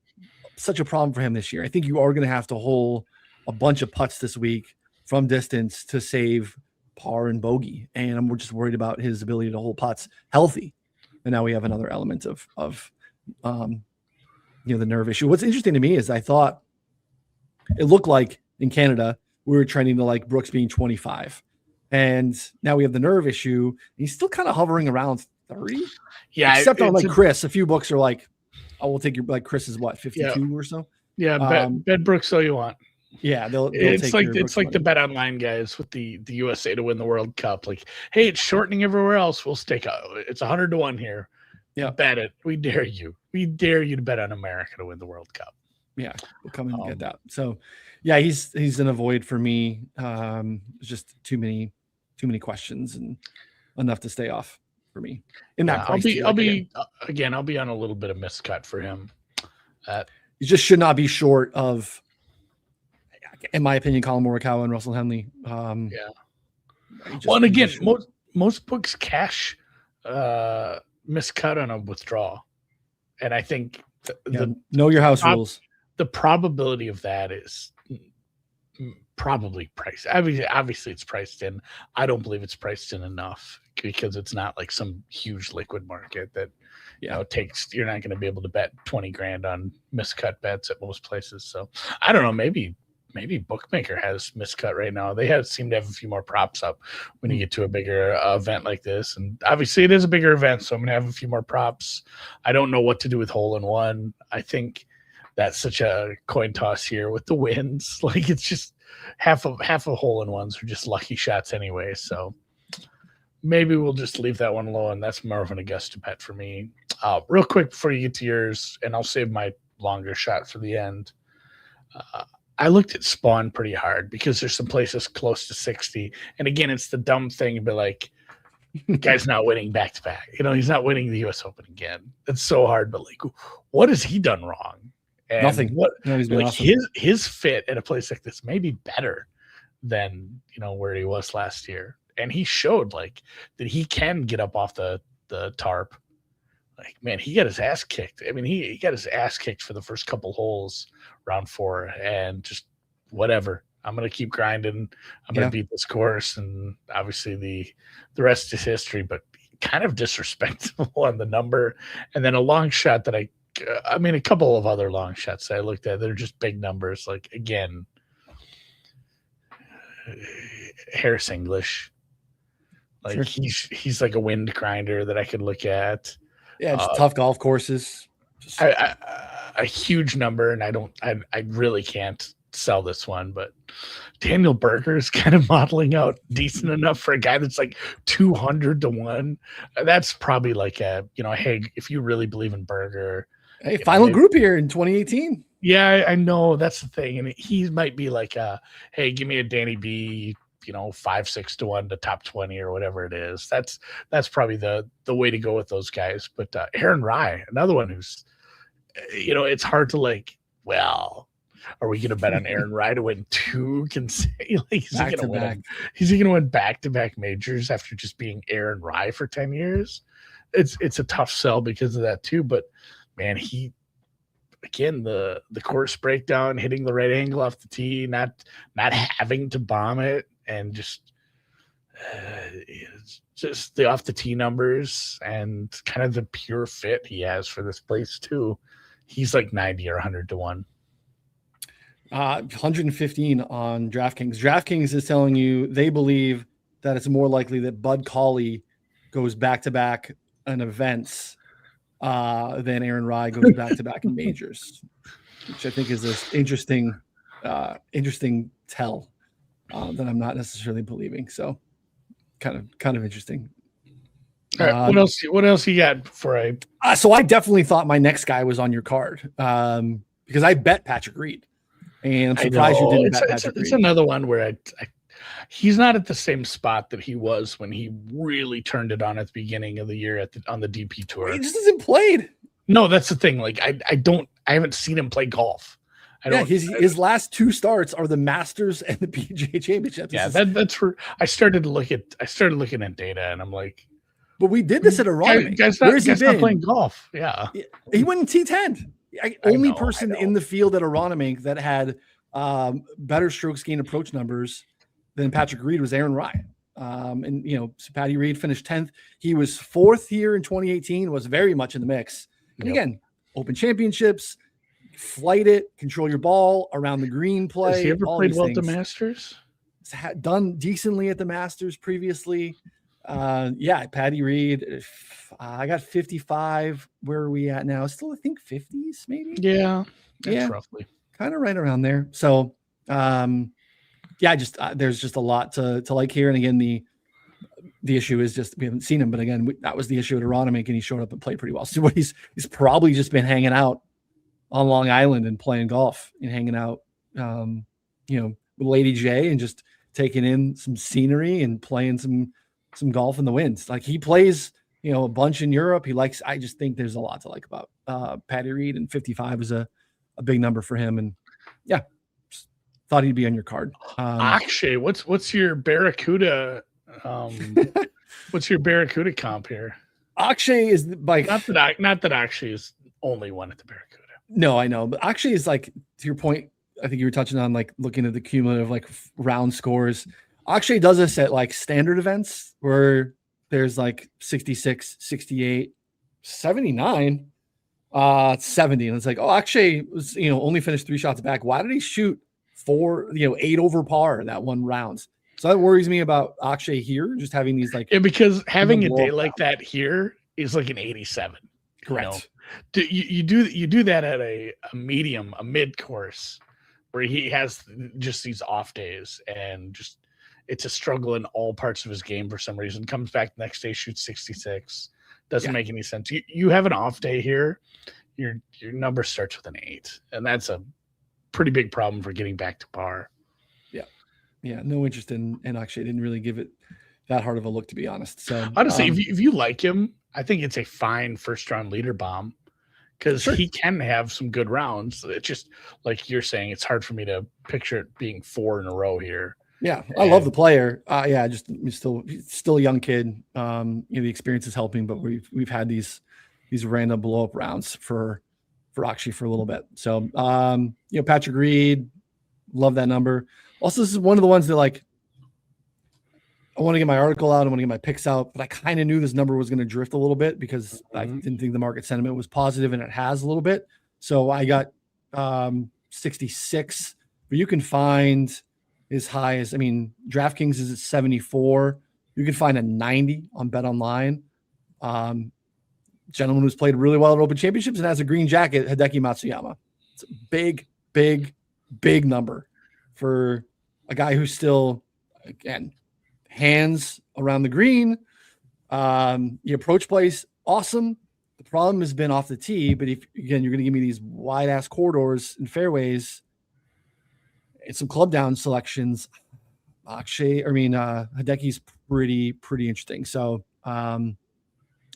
such a problem for him this year. I think you are going to have to hole a bunch of putts this week from distance to save par and bogey. And we're just worried about his ability to hold putts healthy. And now we have another element of you know, the nerve issue. What's interesting to me is I thought it looked like in Canada, we were trending to like Brooks being 25. And now we have the nerve issue. He's still kind of hovering around 30. Yeah. Except on like Chris, a few books are like, oh, we'll take your, like Chris is what, 52 or so? Yeah. Bet Brooks all you want. Yeah. It's like the bet online guys with the USA to win the World Cup. Like, hey, it's shortening everywhere else. We'll stake out. It's 100 to 1 here. Yeah. Bet it. We dare you. We dare you to bet on America to win the World Cup. Yeah. We'll come in and get that. So yeah, he's an avoid for me. Just too many questions and enough to stay off for me in that price. I'll be on a little bit of miscut for him. You just should not be short of, in my opinion, Colin Morikawa and Russell Henley. Well, and again, most books cash miscut on a withdrawal, and I think the know your house rules. The probability of that is probably priced. Obviously, it's priced in. I don't believe it's priced in enough because it's not like some huge liquid market that takes. You're not going to be able to bet 20 grand on miscut bets at most places. So I don't know. Maybe Bookmaker has miscut right now. They seem to have a few more props up when you get to a bigger event like this. And obviously it is a bigger event, so I'm going to have a few more props. I don't know what to do with hole in one. I think that's such a coin toss here with the wins. Like it's just half of hole in ones are just lucky shots anyway. So maybe we'll just leave that one alone. That's more of an Augusta bet for me. Real quick before you get to yours, and I'll save my longer shot for the end. I looked at Spaun pretty hard because there's some places close to 60. And again, it's the dumb thing, but like, guy's not winning back to back. You know, he's not winning the US Open again. It's so hard, but like, what has he done wrong? And nothing. He's been awesome. His fit at a place like this may be better than, you know, where he was last year. And he showed like that he can get up off the tarp. Like, man, he got his ass kicked. I mean, he got his ass kicked for the first couple holes, round 4, and just whatever. I'm going to keep grinding. I'm going to beat this course. And obviously the rest is history, but kind of disrespectful on the number. And then a long shot that a couple of other long shots that I looked at, they're just big numbers. Like, again, Harris English. Like, sure. He's like a wind grinder that I could look at. Yeah, it's tough golf courses. A huge number, and I really can't sell this one, but Daniel Berger is kind of modeling out decent enough for a guy that's like 200 to 1. That's probably like hey, if you really believe in Berger. Hey, final group here in 2018. Yeah, I know that's the thing. And he might be like, hey, give me a Danny B, 5-6 to 1 to top 20 or whatever it is. That's probably the way to go with those guys. But Aaron Rye, another one who's, it's hard to like, well, are we going to bet on Aaron Rye to win 2 he's going to win back-to-back majors after just being Aaron Rye for 10 years? It's a tough sell because of that too. But man, he, again, the course breakdown, hitting the right angle off the tee, not having to bomb it, and just the off the tee numbers and kind of the pure fit he has for this place too. He's like 90 or 100 to 1. 115 on DraftKings. DraftKings is telling you they believe that it's more likely that Bud Cauley goes back-to-back in events than Aaron Rye goes back-to-back in majors, which I think is an interesting tell. that I'm not necessarily believing. So kind of interesting. All right, what else you got before I? So I definitely thought my next guy was on your card because I bet Patrick Reed, and I'm surprised you didn't bet Patrick Reed. It's another one where he's not at the same spot that he was when he really turned it on at the beginning of the year on the DP tour. He just hasn't played. No, that's the thing. Like I haven't seen him play golf. His last 2 starts are the Masters and the PGA Championships. Yeah, that's where I started looking at data, and I'm like, but we did this at Aronimink. Where's he been? Not playing golf. Yeah, he went in T10. Only person in the field at Aronimink that had better strokes gained approach numbers than Patrick Reed was Aaron Ryan. So Patty Reed finished 10th. He was 4th here in 2018. Was very much in the mix. And again, Open Championships. Flight it, control your ball around the green play. Has he ever played well at the Masters? Done decently at the Masters previously. Patty Reed. I got 55. Where are we at now? Still, I think 50s, maybe. Yeah, roughly kind of right around there. So, there's just a lot to like here. And again, the issue is just we haven't seen him, but again, that was the issue at Aronimink, and he showed up and played pretty well. So he's probably just been hanging out on Long Island and playing golf and hanging out, with Lady J and just taking in some scenery and playing some golf in the winds. Like he plays, a bunch in Europe. I just think there's a lot to like about Patty Reed, and 55 is a big number for him. And thought he'd be on your card. Akshay, what's your Barracuda? What's your Barracuda comp here? Akshay is like not that Akshay is only one at the Barracuda. No, I know, but actually, is like to your point. I think you were touching on like looking at the cumulative like round scores. Akshay does this at like standard events where there's like 66, 68, 79, 70, and it's like, Akshay was only finished 3 shots back. Why did he shoot 8 over par in that one round? So that worries me about Akshay here, just having these like because having a day like that here is like an 87. Correct. You do that at a medium, a mid course where he has just these off days and just it's a struggle in all parts of his game for some reason. Comes back the next day, shoots 66. Doesn't make any sense. You have an off day here, your number starts with an 8, and that's a pretty big problem for getting back to par. Yeah, no interest in Akshay. Didn't really give it that hard of a look, to be honest. So honestly, if you like him, I think it's a fine first round leader bomb because he can have some good rounds. It's just like you're saying, it's hard for me to picture it being 4 in a row here. Yeah, I love the player. He's still a young kid. The experience is helping, but we've had these random blow up rounds for Akshay for a little bit. So Patrick Reed, love that number. Also, this is one of the ones that like I want to get my article out. I want to get my picks out, but I kind of knew this number was going to drift a little bit because I didn't think the market sentiment was positive, and it has a little bit. So I got 66, but you can find as high as, DraftKings is at 74. You can find a 90 on Bet Online. Gentleman who's played really well at Open Championships and has a green jacket, Hideki Matsuyama. It's a big, big, big number for a guy who's still, again, hands around the green. The approach plays awesome. The problem has been off the tee, but if again you're going to give me these wide ass corridors and fairways and some club down selections, Hideki's pretty interesting. So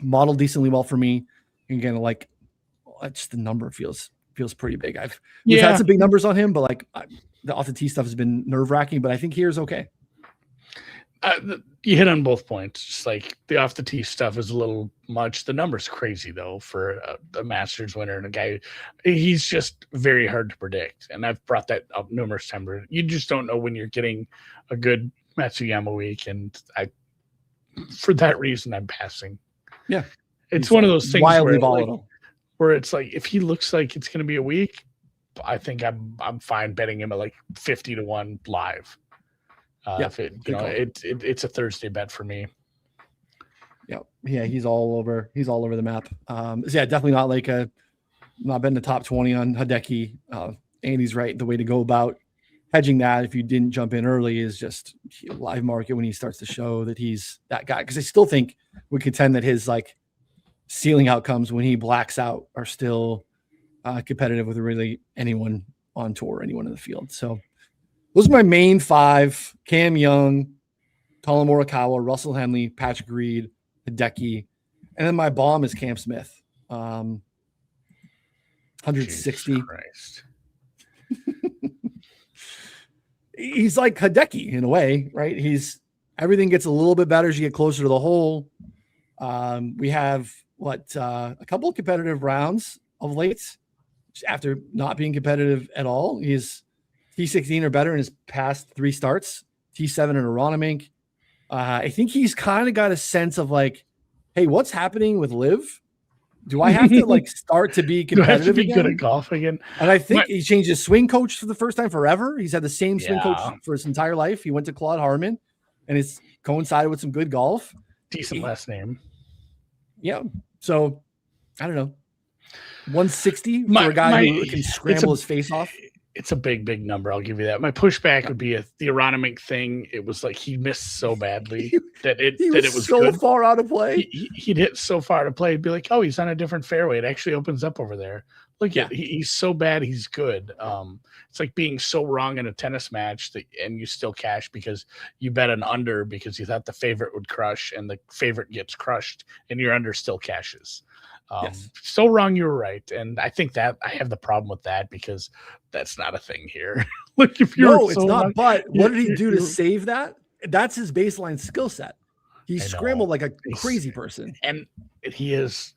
modeled decently well for me. And again, just the number feels pretty big. We've had some big numbers on him, but the off the tee stuff has been nerve wracking. But I think here's okay. You hit on both points. Just like the off the tee stuff is a little much. The number's crazy though for a Masters winner and a guy. He's just very hard to predict, and I've brought that up numerous times. You just don't know when you're getting a good Matsuyama week, and for that reason, I'm passing. Yeah, it's one of those things wildly volatile. Where it's like if he looks like it's going to be a week, I think I'm fine betting him at like 50-1 live. It's a Thursday bet for me. Yeah, he's all over the map. Definitely not betting the top 20 on Hideki. Andy's right. The way to go about hedging that if you didn't jump in early is just live market when he starts to show that he's that guy. Because I still think we contend that his like ceiling outcomes when he blacks out are still competitive with really anyone on tour, anyone in the field. So those are my main 5: Cam Young, Colin Morikawa, Russell Henley, Patrick Reed, Hideki. And then my bomb is Cam Smith. 160. He's like Hideki in a way, right? Everything gets a little bit better as you get closer to the hole. We have a couple of competitive rounds of late after not being competitive at all. He's T16 or better in his past 3 starts, T7 in Aronimink. I think he's kind of got a sense of like, hey, what's happening with Liv? Do I have to like start to be competitive? Do I have to be again? good at golf again? And I think he changed his swing coach for the first time forever. He's had the same swing coach for his entire life. He went to Claude Harmon, and it's coincided with some good golf. Decent last name. Yeah. So I don't know. 160 for a guy who can scramble his face off. It's a big number. I'll give you that. My pushback would be the Aronimink thing. It was like he missed so badly that it was so good. Far out of play. He'd hit so far to play. It'd be like, oh, he's on a different fairway. It actually opens up over there. Look at he's so bad. He's good. It's like being so wrong in a tennis match and you still cash because you bet an under because you thought the favorite would crush and the favorite gets crushed and your under still cashes. So wrong, you were right. And I think that I have the problem with that because that's not a thing here. Like if you're it's not. Wrong, but what did he do to save that? That's his baseline skill set. He scrambled like a crazy person. And he is,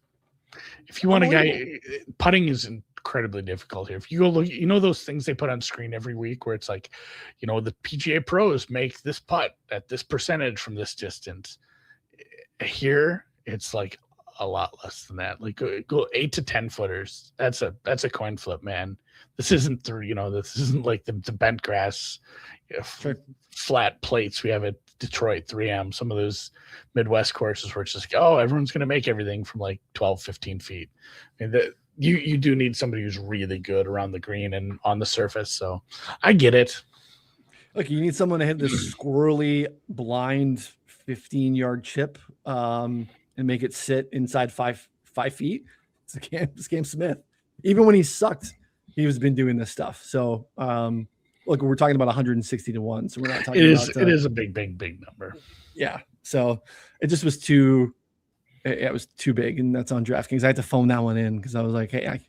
if you want a guy, putting is incredibly difficult here. If you go look, those things they put on screen every week where it's like, the PGA pros make this putt at this percentage from this distance. Here, it's like a lot less than that. Like go 8 to 10 footers. That's a coin flip, man. This isn't this isn't like the bent grass flat plates we have at Detroit 3M, some of those Midwest courses where it's just like, oh, everyone's going to make everything from like 12, 15 feet. I mean, you do need somebody who's really good around the green and on the surface. So I get it. Look, you need someone to hit this squirrely blind 15-yard chip and make it sit inside five feet. It's Cam Smith. Even when he sucked, he has been doing this stuff. So, look, we're talking about 160 to 1. So we're not talking about it is a big number. Yeah. So it just was too big. And that's on DraftKings. I had to phone that one in because I was like, hey,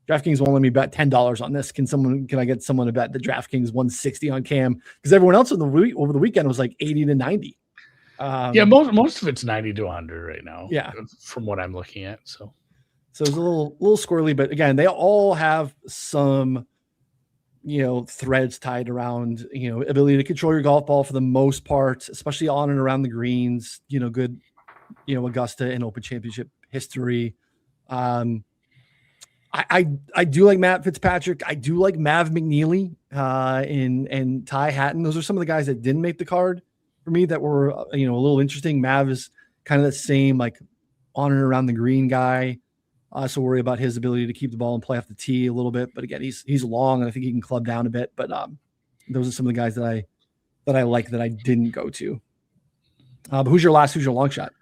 DraftKings won't let me bet $10 on this. Can I get someone to bet the DraftKings 160 on Cam? Because everyone else over the weekend was like 80 to 90. Most of it's 90 to 100 right now. Yeah, from what I'm looking at. So it's a little squirrely, but again, they all have some, threads tied around, ability to control your golf ball for the most part, especially on and around the greens. Good, Augusta and Open Championship history. I do like Matt Fitzpatrick. I do like Mav McNeely and Ty Hatton. Those are some of the guys that didn't make the card for me that were, a little interesting. Mav is kind of the same, like on and around the green guy. I also worry about his ability to keep the ball and play off the tee a little bit. But again, he's long and I think he can club down a bit. But those are some of the guys that I like that I didn't go to. But who's your long shot?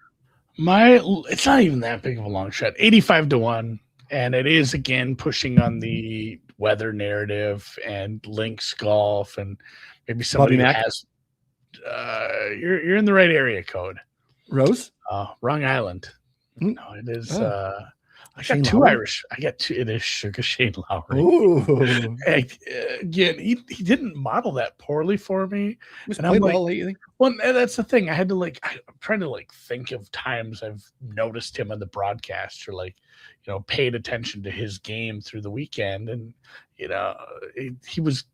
It's not even that big of a long shot. 85 to 1. And it is, again, pushing on the weather narrative and links golf and maybe somebody that has you're in the right area code. Rose? Wrong island. No, it is I got Shane two Lowry? Irish. I got two. It is Sugar Shane Lowry. Ooh. Again, he didn't model that poorly for me. And I'm like, well lately. well, that's the thing. I had to I'm trying to think of times I've noticed him on the broadcast or paid attention to his game through the weekend. And, he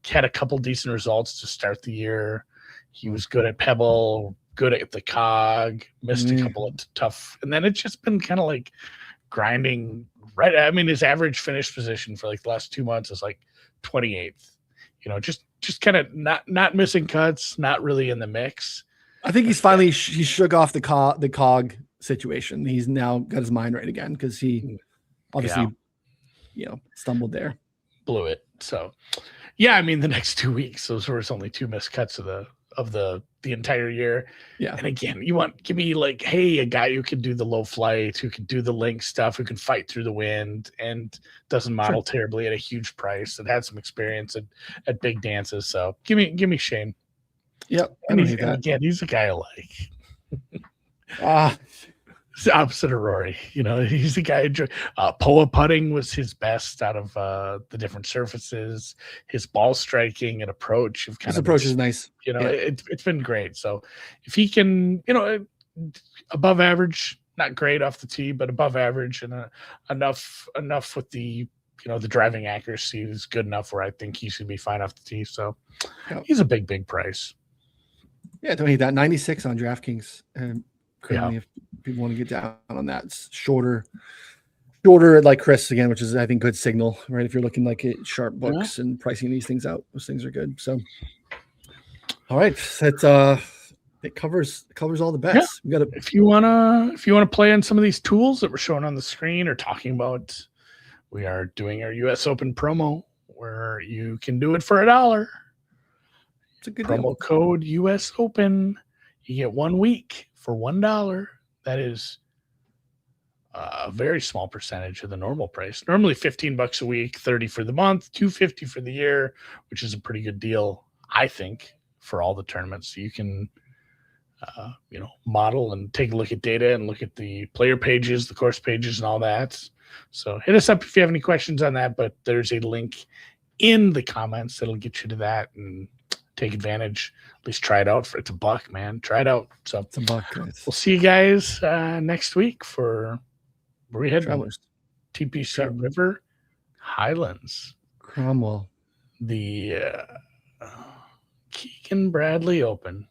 had a couple decent results to start the year. He was good at Pebble, good at the Cog, missed a couple of tough, and then it's just been kind of like grinding. Right. I mean, his average finish position for the last 2 months is 28th. Just kind of not missing cuts, not really in the mix. I think he's finally he shook off the Cog situation. He's now got his mind right again because he obviously, stumbled there. Blew it. So, yeah, I mean, the next 2 weeks, those were only 2 missed cuts of the entire year. Yeah. And again, give me like, hey, a guy who can do the low flight, who can do the link stuff, who can fight through the wind and doesn't model terribly at a huge price and had some experience at big dances. So give me Shane. Yep. And again, he's a guy I like. It's the opposite of Rory. He's the guy. Poa putting was his best out of the different surfaces. His ball striking and approach. His approach is nice. It's been great. So if he can, above average, not great off the tee, but above average and enough with the the driving accuracy is good enough where I think he should be fine off the tee. So he's a big price. Yeah, don't hate that. 96 on DraftKings. And currently, if people want to get down on that, it's shorter like Chris again, which is I think good signal, right? If you're looking like at sharp books and pricing these things out, those things are good. So, all right, that's it covers all the bets. We got to. If you wanna play on some of these tools that we're showing on the screen or talking about, we are doing our US Open promo where you can do it for $1. It's a good promo deal. Code US Open. You get 1 week for $1. That is a very small percentage of the normal price. Normally $15 a week, $30 for the month, $250 for the year, which is a pretty good deal, I think, for all the tournaments. So you can, model and take a look at data and look at the player pages, the course pages, and all that. So hit us up if you have any questions on that. But there's a link in the comments that'll get you to that and take advantage. At least try it out. It's $1, man. Try it out. So it's $1. We'll see you guys next week for where we head. Travelers. TPC River Highlands. Cromwell. The Keegan Bradley Open.